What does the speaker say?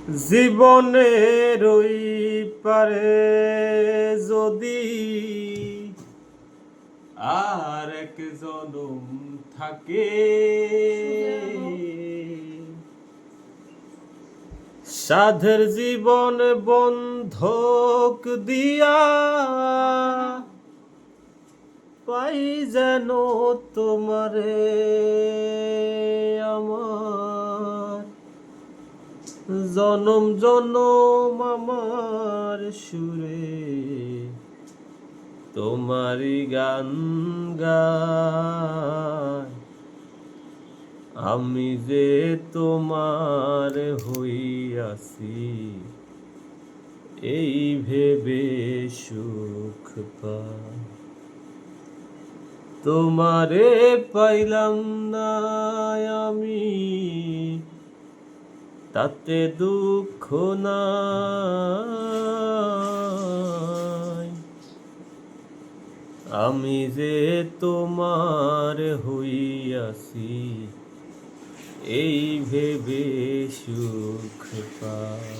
জীবনের ওই পারে যদি আর এক জনম থাকে, সাধের জীবন বন্ধক দিয়া পাই যেন তোমারে আমার, জনম জনম আমার সুরে তোমারি গান গায়। আমি যে তোমার হইয়াছি এই ভেবে সুখ পাই, তোমারে পাইলাম না আমি তাতে দুঃখ নাই। আমি যে তোমার হইয়াছি এই ভেবে সুখ পাই।